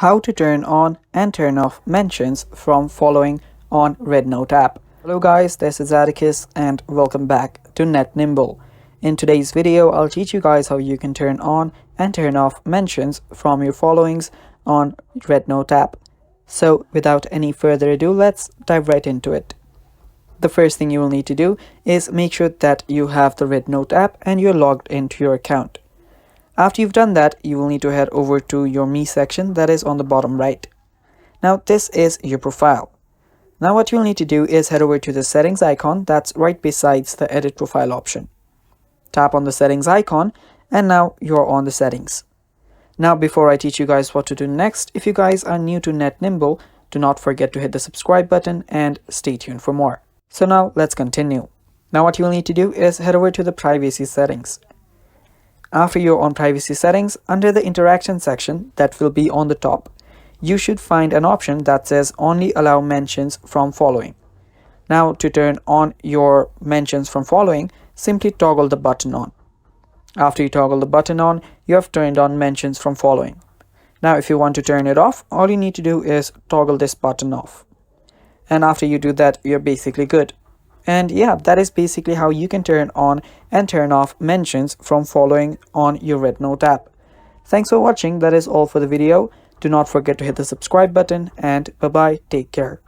how to turn on and turn off mentions from following on REDnote app. Hello guys, this is Atticus and welcome back to Net Nimble. In today's video, I'll teach you guys how you can turn on and turn off mentions from your followings on REDnote app. So without any further ado, let's dive right into it. The first thing you will need to do is make sure that you have the REDnote app and you're logged into your account. After you've done that, you will need to head over to your Me section that is on the bottom right. Now this is your profile. Now what you'll need to do is head over to the settings icon that's right besides the edit profile option. Tap on the settings icon and now you're on the settings. Now before I teach you guys what to do next, if you guys are new to Net Nimble, do not forget to hit the subscribe button and stay tuned for more. So now let's continue. Now what you'll need to do is head over to the privacy settings. After you're on privacy settings, under the interaction section that will be on the top, you should find an option that says only allow mentions from following. Now to turn on your mentions from following, simply toggle the button on. After you toggle the button on, you have turned on mentions from following. Now if you want to turn it off, all you need to do is toggle this button off. And after you do that, you're basically good. And yeah, that is basically how you can turn on and turn off mentions from following on your REDnote app. Thanks for watching. That is all for the video. Do not forget to hit the subscribe button and bye bye. Take care.